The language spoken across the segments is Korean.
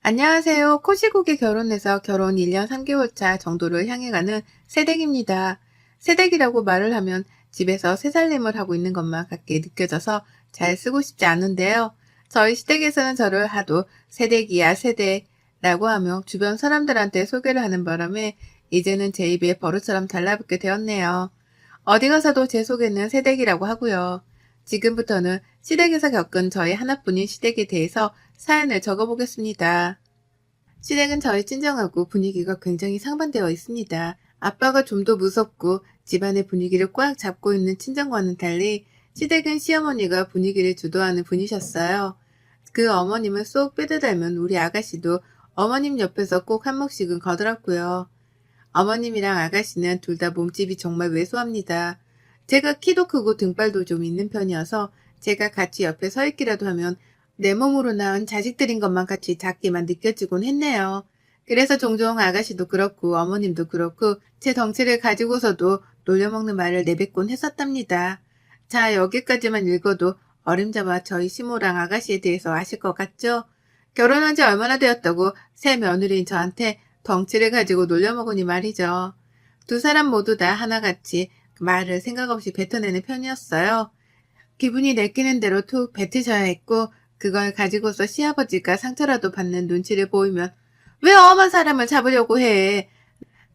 안녕하세요. 코시국에 결혼해서 결혼 1년 3개월 차 정도를 향해 가는 새댁입니다. 새댁이라고 말을 하면 집에서 새살림을 하고 있는 것만 같게 느껴져서 잘 쓰고 싶지 않은데요. 저희 시댁에서는 저를 하도 새댁이야 새댁라고 하며 주변 사람들한테 소개를 하는 바람에 이제는 제 입에 버릇처럼 달라붙게 되었네요. 어디 가서도 제 소개는 새댁이라고 하고요. 지금부터는 시댁에서 겪은 저희 하나뿐인 시댁에 대해서 사연을 적어보겠습니다. 시댁은 저희 친정하고 분위기가 굉장히 상반되어 있습니다. 아빠가 좀 더 무섭고 집안의 분위기를 꽉 잡고 있는 친정과는 달리 시댁은 시어머니가 분위기를 주도하는 분이셨어요. 그 어머님은 쏙 빼드닮은 우리 아가씨도 어머님 옆에서 꼭 한몫씩은 거들었고요. 어머님이랑 아가씨는 둘 다 몸집이 정말 왜소합니다. 제가 키도 크고 등발도 좀 있는 편이어서 제가 같이 옆에 서 있기라도 하면 내 몸으로 낳은 자식들인 것만 같이 작게만 느껴지곤 했네요. 그래서 종종 아가씨도 그렇고 어머님도 그렇고 제 덩치를 가지고서도 놀려먹는 말을 내뱉곤 했었답니다. 자, 여기까지만 읽어도 어림잡아 저희 시모랑 아가씨에 대해서 아실 것 같죠? 결혼한 지 얼마나 되었다고 새 며느리인 저한테 덩치를 가지고 놀려먹으니 말이죠. 두 사람 모두 다 하나같이 말을 생각 없이 뱉어내는 편이었어요. 기분이 내키는 대로 툭 뱉으셔야 했고 그걸 가지고서 시아버지가 상처라도 받는 눈치를 보이면 왜 엄한 사람을 잡으려고 해?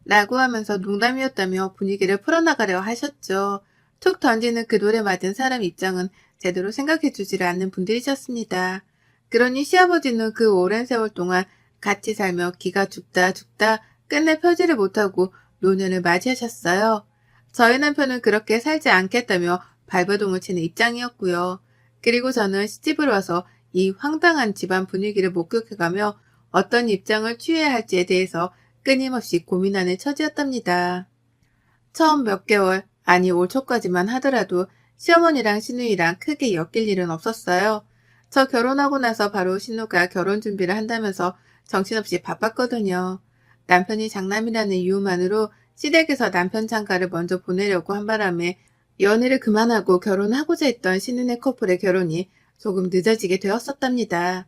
라고 하면서 농담이었다며 분위기를 풀어나가려 하셨죠. 툭 던지는 그 돌에 맞은 사람 입장은 제대로 생각해주지를 않는 분들이셨습니다. 그러니 시아버지는 그 오랜 세월 동안 같이 살며 기가 죽다 죽다 끝내 펴지를 못하고 노년을 맞이하셨어요. 저희 남편은 그렇게 살지 않겠다며 발버둥을 치는 입장이었고요. 그리고 저는 시집을 와서 이 황당한 집안 분위기를 목격해가며 어떤 입장을 취해야 할지에 대해서 끊임없이 고민하는 처지였답니다. 처음 몇 개월, 아니 올 초까지만 하더라도 시어머니랑 시누이랑 크게 엮일 일은 없었어요. 저 결혼하고 나서 바로 신우가 결혼 준비를 한다면서 정신없이 바빴거든요. 남편이 장남이라는 이유만으로 시댁에서 남편 장가를 먼저 보내려고 한 바람에 연애를 그만하고 결혼하고자 했던 신혼의 커플의 결혼이 조금 늦어지게 되었었답니다.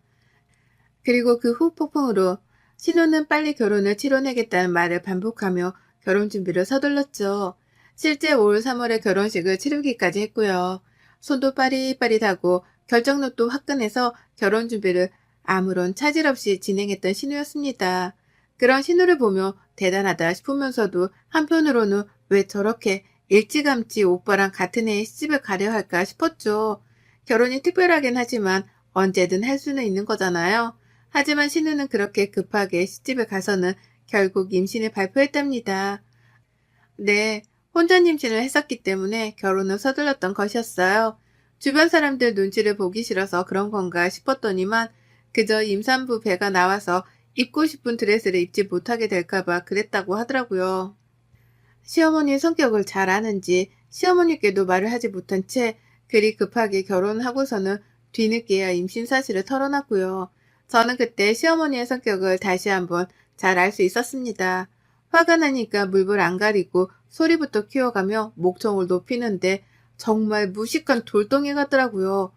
그리고 그 후 폭풍으로 신우는 빨리 결혼을 치러내겠다는 말을 반복하며 결혼 준비를 서둘렀죠. 실제 올 3월에 결혼식을 치르기까지 했고요. 손도 빠릿빠릿하고 결정력도 화끈해서 결혼 준비를 아무런 차질 없이 진행했던 신우였습니다. 그런 신우를 보며 대단하다 싶으면서도 한편으로는 왜 저렇게 일찌감치 오빠랑 같은 해에 시집을 가려 할까 싶었죠. 결혼이 특별하긴 하지만 언제든 할 수는 있는 거잖아요. 하지만 신우는 그렇게 급하게 시집을 가서는 결국 임신을 발표했답니다. 네, 혼전 임신을 했었기 때문에 결혼을 서둘렀던 것이었어요. 주변 사람들 눈치를 보기 싫어서 그런 건가 싶었더니만 그저 임산부 배가 나와서 입고 싶은 드레스를 입지 못하게 될까봐 그랬다고 하더라고요. 시어머니의 성격을 잘 아는지 시어머니께도 말을 하지 못한 채 그리 급하게 결혼하고서는 뒤늦게야 임신 사실을 털어놨고요. 저는 그때 시어머니의 성격을 다시 한번 잘 알 수 있었습니다. 화가 나니까 물불 안 가리고 소리부터 키워가며 목청을 높이는데 정말 무식한 돌덩이 같더라고요.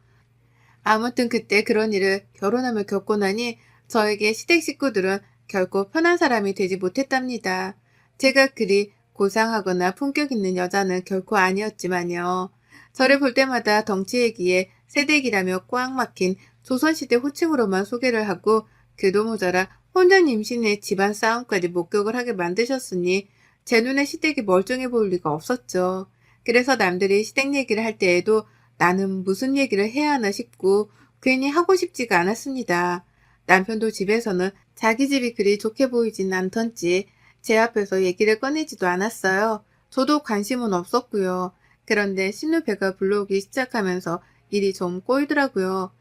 아무튼 그때 그런 일을 결혼하며 겪고 나니 저에게 시댁 식구들은 결코 편한 사람이 되지 못했답니다. 제가 그리 고상하거나 품격 있는 여자는 결코 아니었지만요. 저를 볼 때마다 덩치 얘기에 새댁이라며 꽉 막힌 조선시대 호칭으로만 소개를 하고 그도 모자라 혼전 임신의 집안 싸움까지 목격을 하게 만드셨으니 제 눈에 시댁이 멀쩡해 보일 리가 없었죠. 그래서 남들이 시댁 얘기를 할 때에도 나는 무슨 얘기를 해야 하나 싶고 괜히 하고 싶지가 않았습니다. 남편도 집에서는 자기 집이 그리 좋게 보이진 않던지 제 앞에서 얘기를 꺼내지도 않았어요. 저도 관심은 없었고요. 그런데 신우 배가 불러오기 시작하면서 일이 좀 꼬이더라고요.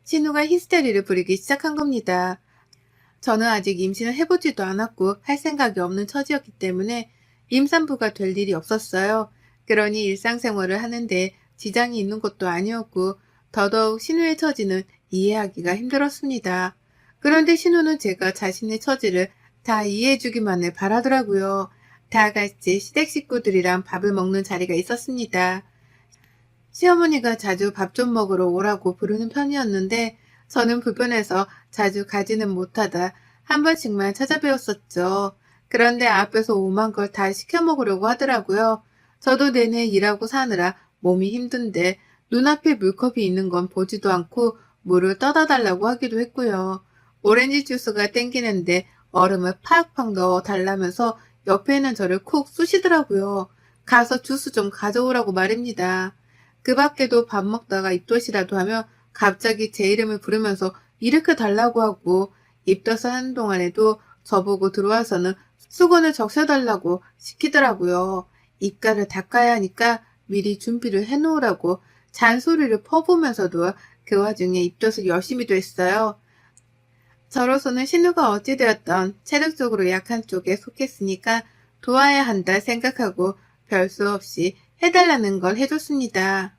신우가 히스테리를 부리기 시작한 겁니다. 저는 아직 임신을 해보지도 않았고 할 생각이 없는 처지였기 때문에 임산부가 될 일이 없었어요. 그러니 일상생활을 하는데 지장이 있는 것도 아니었고 더더욱 신우의 처지는 이해하기가 힘들었습니다. 그런데 신우는 제가 자신의 처지를 다 이해해주기만을 바라더라고요. 다 같이 시댁 식구들이랑 밥을 먹는 자리가 있었습니다. 시어머니가 자주 밥 좀 먹으러 오라고 부르는 편이었는데 저는 불편해서 자주 가지는 못하다 한 번씩만 찾아뵈었었죠. 그런데 앞에서 오만 걸 다 시켜 먹으려고 하더라고요. 저도 내내 일하고 사느라 몸이 힘든데 눈앞에 물컵이 있는 건 보지도 않고 물을 떠다 달라고 하기도 했고요. 오렌지 주스가 땡기는데 얼음을 팍팍 넣어 달라면서 옆에 있는 저를 콕 쑤시더라고요. 가서 주스 좀 가져오라고 말입니다. 그 밖에도 밥 먹다가 입덧이라도 하면 갑자기 제 이름을 부르면서 일으켜 달라고 하고 입덧을 하는 동안에도 저보고 들어와서는 수건을 적셔달라고 시키더라고요. 입가를 닦아야 하니까 미리 준비를 해놓으라고 잔소리를 퍼부으면서도 그 와중에 입덧을 열심히도 했어요. 저로서는 신우가 어찌되었던 체력적으로 약한 쪽에 속했으니까 도와야 한다 생각하고 별 수 없이 해달라는 걸 해줬습니다.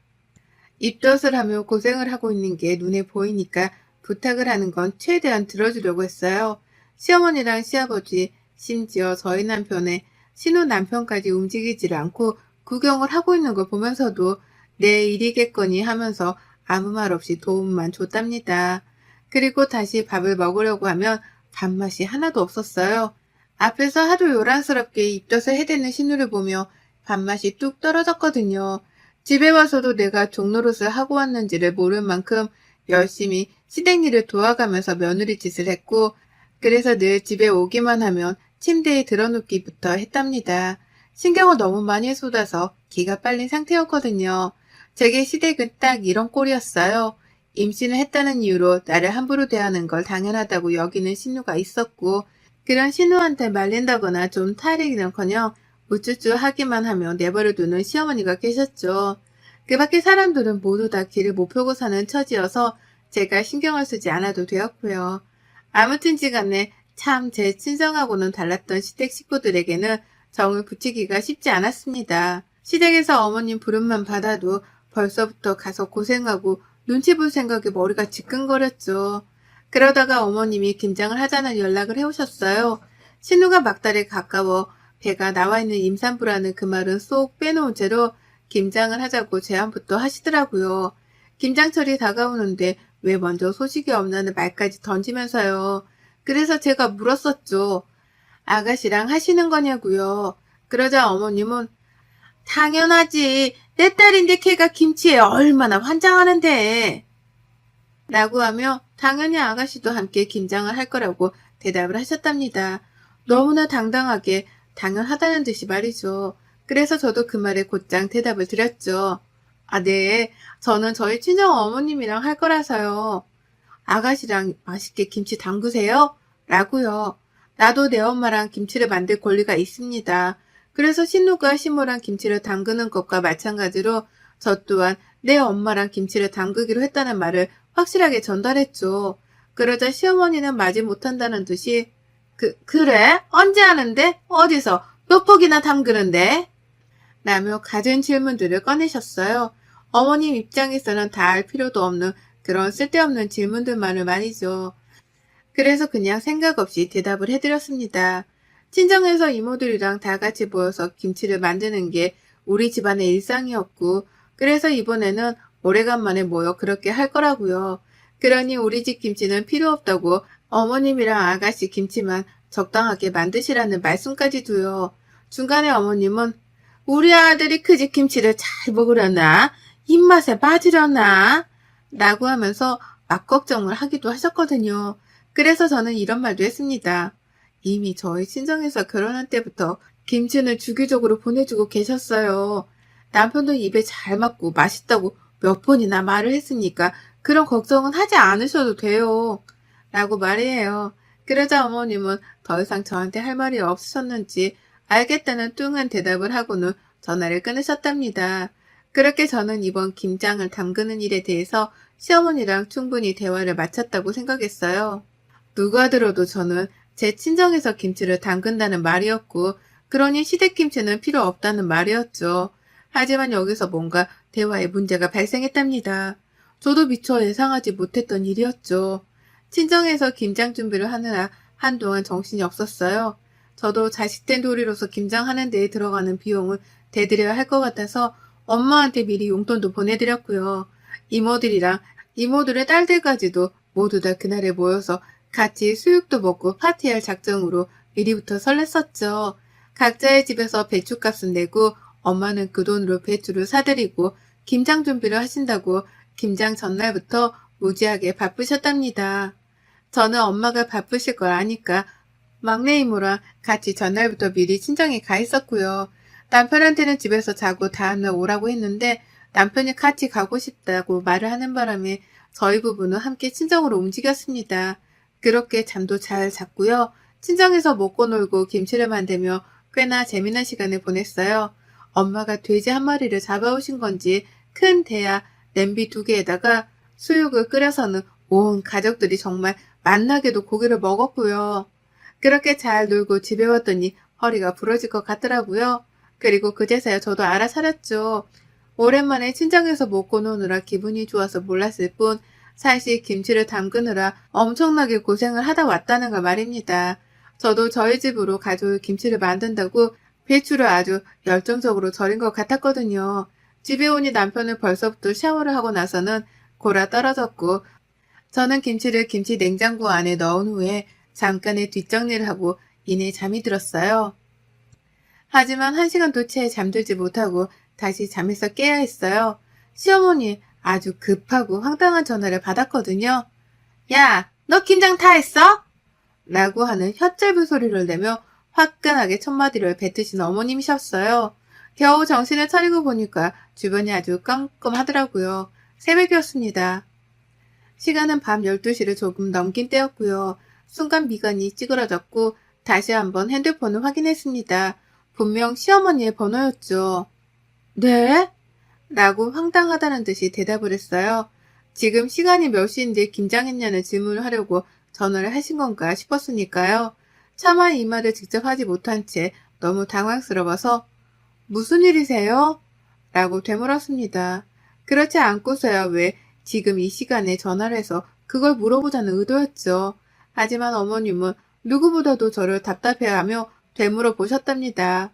입덧을 하며 고생을 하고 있는 게 눈에 보이니까 부탁을 하는 건 최대한 들어주려고 했어요. 시어머니랑 시아버지, 심지어 저희 남편의 신우 남편까지 움직이질 않고 구경을 하고 있는 걸 보면서도 내 일이겠거니 하면서 아무 말 없이 도움만 줬답니다. 그리고 다시 밥을 먹으려고 하면 밥맛이 하나도 없었어요. 앞에서 하도 요란스럽게 입덧을 해대는 신우를 보며 밥맛이 뚝 떨어졌거든요. 집에 와서도 내가 종노릇을 하고 왔는지를 모를 만큼 열심히 시댁일을 도와가면서 며느리 짓을 했고, 그래서 늘 집에 오기만 하면 침대에 들어눕기부터 했답니다. 신경을 너무 많이 쏟아서 기가 빨린 상태였거든요. 제게 시댁은 딱 이런 꼴이었어요. 임신을 했다는 이유로 나를 함부로 대하는 걸 당연하다고 여기는 신우가 있었고, 그런 신우한테 말린다거나 좀 타이르기는커녕 우쭈쭈 하기만 하며 내버려두는 시어머니가 계셨죠. 그 밖에 사람들은 모두 다 길을 못 펴고 사는 처지여서 제가 신경을 쓰지 않아도 되었고요. 아무튼지간에 참 제 친정하고는 달랐던 시댁 식구들에게는 정을 붙이기가 쉽지 않았습니다. 시댁에서 어머님 부름만 받아도 벌써부터 가서 고생하고 눈치 볼 생각에 머리가 지끈거렸죠. 그러다가 어머님이 김장을 하자는 연락을 해오셨어요. 신우가 막달에 가까워 배가 나와 있는 임산부라는 그 말은 쏙 빼놓은 채로 김장을 하자고 제안부터 하시더라고요. 김장철이 다가오는데 왜 먼저 소식이 없나는 말까지 던지면서요. 그래서 제가 물었었죠. 아가씨랑 하시는 거냐고요. 그러자 어머님은 당연하지. 내 딸인데 걔가 김치에 얼마나 환장하는데. 라고 하며 당연히 아가씨도 함께 김장을 할 거라고 대답을 하셨답니다. 너무나 당당하게 당연하다는 듯이 말이죠. 그래서 저도 그 말에 곧장 대답을 드렸죠. 아, 네. 저는 저희 친정 어머님이랑 할 거라서요. 아가씨랑 맛있게 김치 담그세요? 라고요. 나도 내 엄마랑 김치를 만들 권리가 있습니다. 그래서 신우가 시모랑 김치를 담그는 것과 마찬가지로 저 또한 내 엄마랑 김치를 담그기로 했다는 말을 확실하게 전달했죠. 그러자 시어머니는 마지 못한다는 듯이 그래? 언제 하는데? 어디서? 몇 폭이나 담그는데? 라며 갖은 질문들을 꺼내셨어요. 어머님 입장에서는 다 알 필요도 없는 그런 쓸데없는 질문들만을 말이죠. 그래서 그냥 생각 없이 대답을 해드렸습니다. 친정에서 이모들이랑 다 같이 모여서 김치를 만드는 게 우리 집안의 일상이었고, 그래서 이번에는 오래간만에 모여 그렇게 할 거라고요. 그러니 우리 집 김치는 필요 없다고 어머님이랑 아가씨 김치만 적당하게 만드시라는 말씀까지 두요. 중간에 어머님은 우리 아들이 그 집 김치를 잘 먹으려나? 입맛에 맞으려나? 라고 하면서 막 걱정을 하기도 하셨거든요. 그래서 저는 이런 말도 했습니다. 이미 저희 친정에서 결혼한 때부터 김치는 주기적으로 보내주고 계셨어요. 남편도 입에 잘 맞고 맛있다고 몇 번이나 말을 했으니까 그런 걱정은 하지 않으셔도 돼요. 라고 말해요. 그러자 어머님은 더 이상 저한테 할 말이 없으셨는지 알겠다는 뚱한 대답을 하고는 전화를 끊으셨답니다. 그렇게 저는 이번 김장을 담그는 일에 대해서 시어머니랑 충분히 대화를 마쳤다고 생각했어요. 누가 들어도 저는 제 친정에서 김치를 담근다는 말이었고, 그러니 시댁김치는 필요 없다는 말이었죠. 하지만 여기서 뭔가 대화에 문제가 발생했답니다. 저도 미처 예상하지 못했던 일이었죠. 친정에서 김장 준비를 하느라 한동안 정신이 없었어요. 저도 자식된 도리로서 김장하는 데에 들어가는 비용을 대드려야 할 것 같아서 엄마한테 미리 용돈도 보내드렸고요. 이모들이랑 이모들의 딸들까지도 모두 다 그날에 모여서 같이 수육도 먹고 파티할 작정으로 미리부터 설렜었죠. 각자의 집에서 배추값은 내고 엄마는 그 돈으로 배추를 사드리고 김장 준비를 하신다고 김장 전날부터 무지하게 바쁘셨답니다. 저는 엄마가 바쁘실 걸 아니까 막내 이모랑 같이 전날부터 미리 친정에 가 있었고요. 남편한테는 집에서 자고 다음날 오라고 했는데 남편이 같이 가고 싶다고 말을 하는 바람에 저희 부부는 함께 친정으로 움직였습니다. 그렇게 잠도 잘 잤고요. 친정에서 먹고 놀고 김치를 만들며 꽤나 재미난 시간을 보냈어요. 엄마가 돼지 한 마리를 잡아오신 건지 큰 대야 냄비 2개에다가 수육을 끓여서는 온 가족들이 정말 맛나게도 고기를 먹었고요. 그렇게 잘 놀고 집에 왔더니 허리가 부러질 것 같더라고요. 그리고 그제서야 저도 알아차렸죠. 오랜만에 친정에서 먹고 노느라 기분이 좋아서 몰랐을 뿐 사실 김치를 담그느라 엄청나게 고생을 하다 왔다는 걸 말입니다. 저도 저희 집으로 가져올 김치를 만든다고 배추를 아주 열정적으로 절인 것 같았거든요. 집에 오니 남편은 벌써부터 샤워를 하고 나서는 골아 떨어졌고 저는 김치를 김치 냉장고 안에 넣은 후에 잠깐의 뒷정리를 하고 이내 잠이 들었어요. 하지만 1시간도 채 잠들지 못하고 다시 잠에서 깨야 했어요. 시어머니 아주 급하고 황당한 전화를 받았거든요. 야, 너 김장 다 했어? 라고 하는 혀짧은 소리를 내며 화끈하게 첫마디를 뱉으신 어머님이셨어요. 겨우 정신을 차리고 보니까 주변이 아주 깜깜하더라고요. 새벽이었습니다. 시간은 밤 12시를 조금 넘긴 때였고요. 순간 미간이 찌그러졌고 다시 한번 핸드폰을 확인했습니다. 분명 시어머니의 번호였죠. 네? 라고 황당하다는 듯이 대답을 했어요. 지금 시간이 몇 시인데 김장했냐는 질문을 하려고 전화를 하신 건가 싶었으니까요. 차마 이 말을 직접 하지 못한 채 너무 당황스러워서 무슨 일이세요? 라고 되물었습니다. 그렇지 않고서야 왜 지금 이 시간에 전화를 해서 그걸 물어보자는 의도였죠. 하지만 어머님은 누구보다도 저를 답답해하며 되물어 보셨답니다.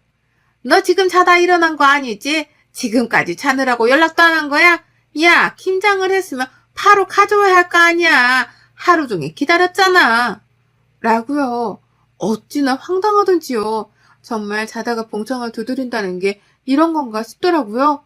너 지금 자다 일어난 거 아니지? 지금까지 자느라고 연락도 안 한 거야? 야, 김장을 했으면 바로 가져와야 할 거 아니야. 하루 종일 기다렸잖아. 라고요. 어찌나 황당하던지요. 정말 자다가 봉창을 두드린다는 게 이런 건가 싶더라고요.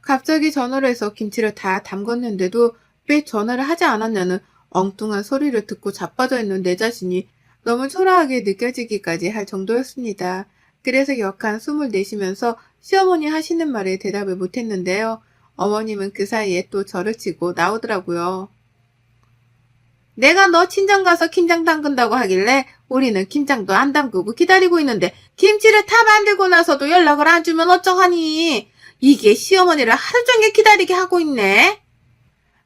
갑자기 전화를 해서 김치를 다 담궜는데도 왜 전화를 하지 않았냐는 엉뚱한 소리를 듣고 자빠져 있는 내 자신이 너무 초라하게 느껴지기까지 할 정도였습니다. 그래서 역한 숨을 내쉬면서 시어머니 하시는 말에 대답을 못했는데요. 어머님은 그 사이에 또 저를 치고 나오더라고요. 내가 너 친정 가서 김장 담근다고 하길래 우리는 김장도 안 담그고 기다리고 있는데 김치를 다 만들고 나서도 연락을 안 주면 어쩌하니? 이게 시어머니를 하루 종일 기다리게 하고 있네.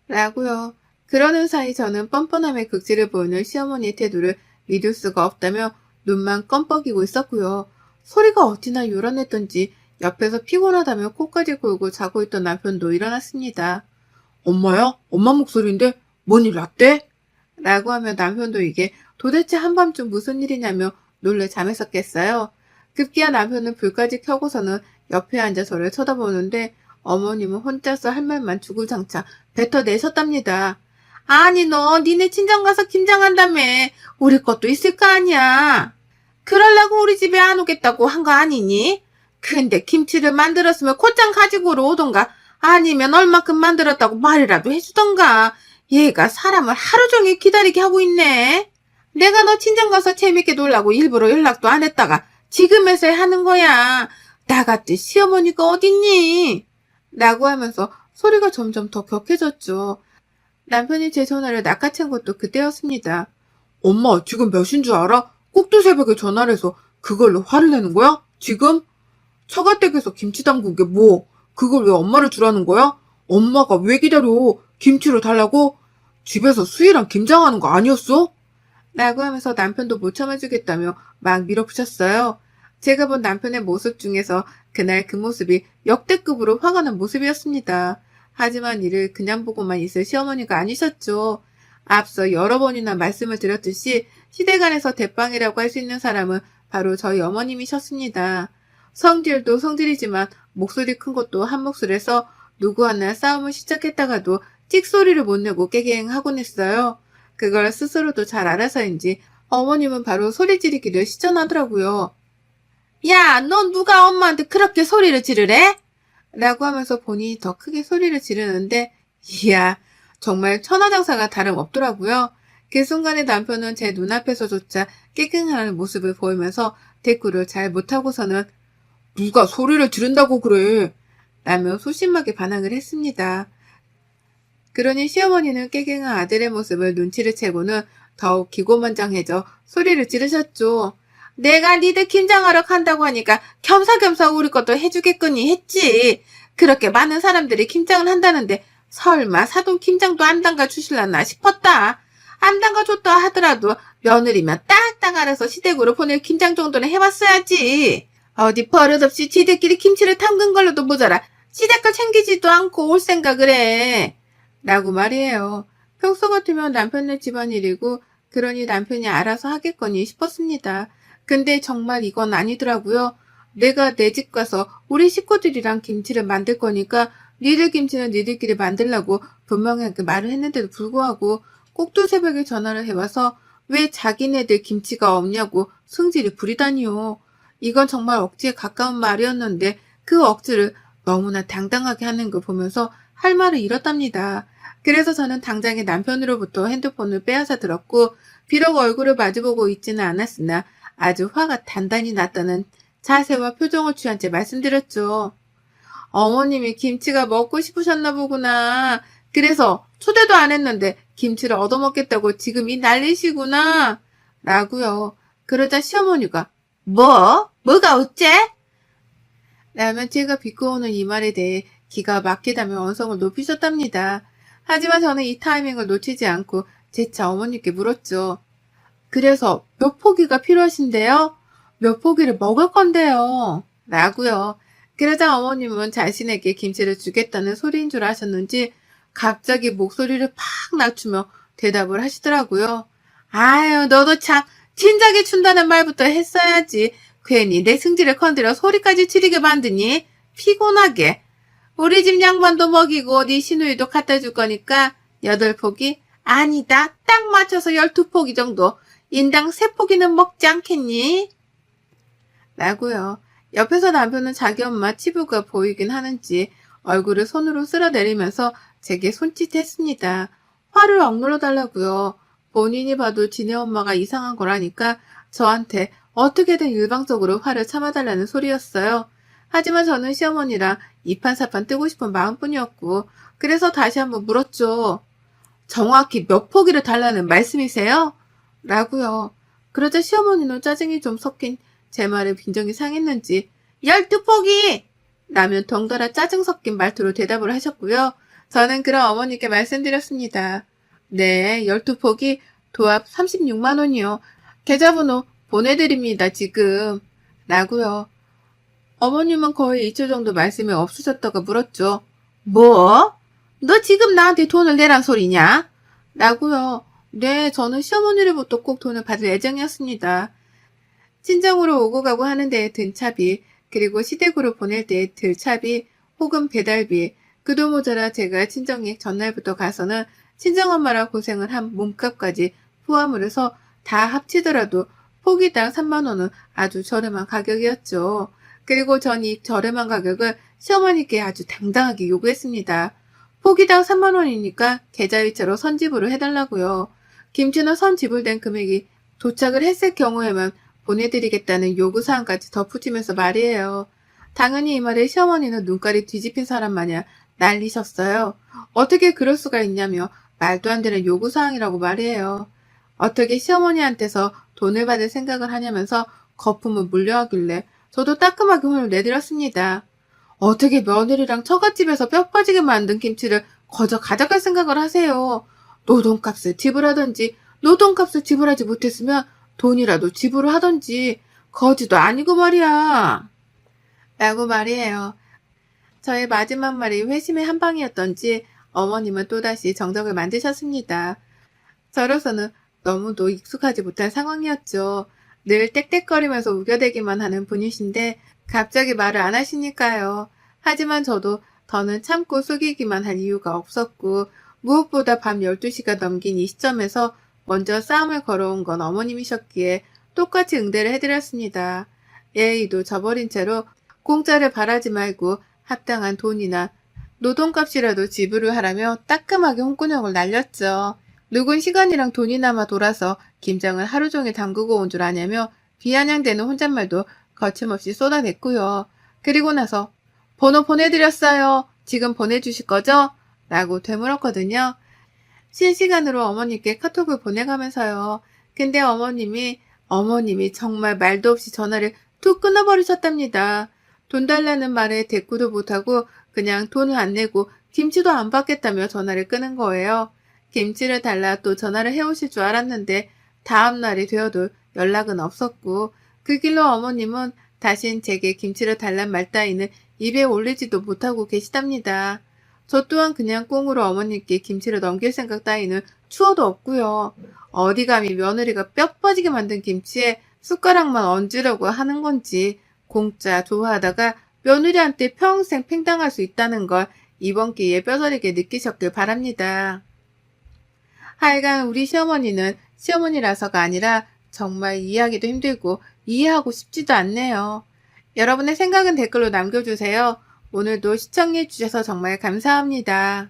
라고요. 그러는 사이 저는 뻔뻔함의 극치를 보이는 시어머니의 태도를 믿을 수가 없다며 눈만 껌뻑이고 있었고요. 소리가 어찌나 요란했던지 옆에서 피곤하다며 코까지 골고 자고 있던 남편도 일어났습니다. 엄마야? 엄마 목소리인데 뭔 일 났대? 라고 하며 남편도 이게 도대체 한밤중 무슨 일이냐며 놀래 잠에서 깼어요. 급기야 남편은 불까지 켜고서는 옆에 앉아 저를 쳐다보는데 어머님은 혼자서 할 말만 주구장창 뱉어내셨답니다. 아니 너 니네 친정 가서 김장한다며 우리 것도 있을 거 아니야. 그러려고 우리 집에 안 오겠다고 한 거 아니니? 근데 김치를 만들었으면 곧장 가지고 오던가 아니면 얼마큼 만들었다고 말이라도 해주던가. 얘가 사람을 하루 종일 기다리게 하고 있네. 내가 너 친정 가서 재밌게 놀라고 일부러 연락도 안 했다가 지금에서야 하는 거야. 나 같은 시어머니가 어딨니? 라고 하면서 소리가 점점 더 격해졌죠. 남편이 제 전화를 낚아챈 것도 그때였습니다. 엄마 지금 몇 시인 줄 알아? 꼭두 새벽에 전화를 해서 그걸로 화를 내는 거야? 지금? 처가댁에서 김치 담근 게 뭐? 그걸 왜 엄마를 주라는 거야? 엄마가 왜 기다려? 김치를 달라고? 집에서 수희랑 김장하는 거 아니었어? 라고 하면서 남편도 못 참아주겠다며 막 밀어붙였어요. 제가 본 남편의 모습 중에서 그날 그 모습이 역대급으로 화가 난 모습이었습니다. 하지만 이를 그냥 보고만 있을 시어머니가 아니셨죠. 앞서 여러 번이나 말씀을 드렸듯이 시댁안에서 대빵이라고 할 수 있는 사람은 바로 저희 어머님이셨습니다. 성질도 성질이지만 목소리 큰 것도 한 몫을 해서 누구 하나 싸움을 시작했다가도 찍소리를 못 내고 깨갱하곤 했어요. 그걸 스스로도 잘 알아서인지 어머님은 바로 소리 지르기를 시전하더라고요. 야, 넌 누가 엄마한테 그렇게 소리를 지르래? 라고 하면서 본인이 더 크게 소리를 지르는데, 이야, 정말 천하장사가 다름없더라고요. 그 순간에 남편은 제 눈앞에서조차 깨갱하는 모습을 보이면서 대꾸를 잘 못하고서는 누가 소리를 지른다고 그래? 라며 소심하게 반항을 했습니다. 그러니 시어머니는 깨갱한 아들의 모습을 눈치를 채고는 더욱 기고만장해져 소리를 지르셨죠. 내가 니들 김장하러 간다고 하니까 겸사겸사 우리 것도 해주겠거니 했지. 그렇게 많은 사람들이 김장을 한다는데 설마 사돈 김장도 안 담가 주실라나 싶었다. 안 담가 줬다 하더라도 며느리면 딱딱 알아서 시댁으로 보낼 김장 정도는 해왔어야지. 어디 버릇없이 지들끼리 김치를 담근 걸로도 모자라 시댁 걸 챙기지도 않고 올 생각을 해. 라고 말이에요. 평소 같으면 남편네 집안일이고 그러니 남편이 알아서 하겠거니 싶었습니다. 근데 정말 이건 아니더라고요. 내가 내 집 가서 우리 식구들이랑 김치를 만들 거니까 니들 김치는 니들끼리 만들라고 분명하게 말을 했는데도 불구하고 꼭두 새벽에 전화를 해와서 왜 자기네들 김치가 없냐고 승질을 부리다니요. 이건 정말 억지에 가까운 말이었는데 그 억지를 너무나 당당하게 하는 걸 보면서 할 말을 잃었답니다. 그래서 저는 당장에 남편으로부터 핸드폰을 빼앗아 들었고 비록 얼굴을 마주보고 있지는 않았으나 아주 화가 단단히 났다는 자세와 표정을 취한 채 말씀드렸죠. 어머님이 김치가 먹고 싶으셨나 보구나. 그래서 초대도 안 했는데 김치를 얻어먹겠다고 지금 이 난리시구나. 라고요. 그러자 시어머니가 뭐가 어째? 라면 제가 비꼬는 이 말에 대해 기가 막히다며 언성을 높이셨답니다. 하지만 저는 이 타이밍을 놓치지 않고 재차 어머니께 물었죠. 그래서 몇 포기가 필요하신데요? 몇 포기를 먹을 건데요? 라고요. 그러자 어머님은 자신에게 김치를 주겠다는 소리인 줄 아셨는지 갑자기 목소리를 팍 낮추며 대답을 하시더라고요. 아유, 너도 참 진작에 준다는 말부터 했어야지. 괜히 내 승질을 건드려 소리까지 지르게 만드니 피곤하게. 우리 집 양반도 먹이고 네 시누이도 갖다 줄 거니까 8포기? 아니다. 딱 맞춰서 12포기 정도. 인당 3포기는 먹지 않겠니? 라고요. 옆에서 남편은 자기 엄마 치부가 보이긴 하는지 얼굴을 손으로 쓸어내리면서 제게 손짓했습니다. 화를 억눌러 달라고요. 본인이 봐도 지네 엄마가 이상한 거라니까 저한테 어떻게든 일방적으로 화를 참아달라는 소리였어요. 하지만 저는 시어머니랑 이판사판 뜨고 싶은 마음뿐이었고 그래서 다시 한번 물었죠. 정확히 몇 포기를 달라는 말씀이세요? 라고요. 그러자 시어머니는 짜증이 좀 섞인 제 말에 빈정이 상했는지 12포기! 라며 덩달아 짜증 섞인 말투로 대답을 하셨고요. 저는 그런 어머니께 말씀드렸습니다. 네, 12포기 도합 36만 원이요. 계좌번호 보내드립니다, 지금. 라고요. 어머님은 거의 2초 정도 말씀이 없으셨다가 물었죠. 뭐? 너 지금 나한테 돈을 내란 소리냐? 라고요. 네, 저는 시어머니로부터 꼭 돈을 받을 예정이었습니다. 친정으로 오고 가고 하는 데에 든 차비, 그리고 시댁으로 보낼 때의 들 차비, 혹은 배달비, 그도 모자라 제가 친정에 전날부터 가서는 친정엄마랑 고생을 한 몸값까지 포함을 해서 다 합치더라도 포기당 3만 원은 아주 저렴한 가격이었죠. 그리고 전 이 저렴한 가격을 시어머니께 아주 당당하게 요구했습니다. 포기당 3만 원이니까 계좌이체로 선지불을 해달라고요. 김치는 선지불된 금액이 도착을 했을 경우에만 보내드리겠다는 요구사항까지 덧붙이면서 말이에요. 당연히 이 말에 시어머니는 눈깔이 뒤집힌 사람 마냥 난리셨어요. 어떻게 그럴 수가 있냐며 말도 안 되는 요구사항이라고 말이에요. 어떻게 시어머니한테서 돈을 받을 생각을 하냐면서 거품을 물려하길래 저도 따끔하게 혼을 내드렸습니다. 어떻게 며느리랑 처갓집에서 뼈 빠지게 만든 김치를 거저 가져갈 생각을 하세요. 노동값을 지불하든지 노동값을 지불하지 못했으면 돈이라도 지불을 하든지 거지도 아니고 말이야. 라고 말이에요. 저의 마지막 말이 회심의 한 방이었던지 어머님은 또다시 정적을 만드셨습니다. 저로서는 너무도 익숙하지 못한 상황이었죠. 늘 떽떽거리면서 우겨대기만 하는 분이신데 갑자기 말을 안 하시니까요. 하지만 저도 더는 참고 속이기만 할 이유가 없었고 무엇보다 밤 12시가 넘긴 이 시점에서 먼저 싸움을 걸어온 건 어머님이셨기에 똑같이 응대를 해드렸습니다. 예의도 저버린 채로 공짜를 바라지 말고 합당한 돈이나 노동값이라도 지불을 하라며 따끔하게 홍군형을 날렸죠. 누군 시간이랑 돈이 남아 돌아서 김장을 하루 종일 담그고 온 줄 아냐며 비아냥대는 혼잣말도 거침없이 쏟아냈고요. 그리고 나서 번호 보내드렸어요. 지금 보내주실 거죠? 라고 되물었거든요. 실시간으로 어머님께 카톡을 보내가면서요. 근데 어머님이 정말 말도 없이 전화를 툭 끊어버리셨답니다. 돈 달라는 말에 대꾸도 못하고 그냥 돈을 안 내고 김치도 안 받겠다며 전화를 끊은 거예요. 김치를 달라 또 전화를 해오실 줄 알았는데 다음 날이 되어도 연락은 없었고 그 길로 어머님은 다신 제게 김치를 달란 말 따위는 입에 올리지도 못하고 계시답니다. 저 또한 그냥 꽁으로 어머님께 김치를 넘길 생각 따위는 추워도 없고요. 어디 감히 며느리가 뼈 빠지게 만든 김치에 숟가락만 얹으려고 하는 건지 공짜 좋아하다가 며느리한테 평생 팽당할 수 있다는 걸 이번 기회에 뼈저리게 느끼셨길 바랍니다. 하여간 우리 시어머니는 시어머니라서가 아니라 정말 이해하기도 힘들고 이해하고 싶지도 않네요. 여러분의 생각은 댓글로 남겨주세요. 오늘도 시청해주셔서 정말 감사합니다.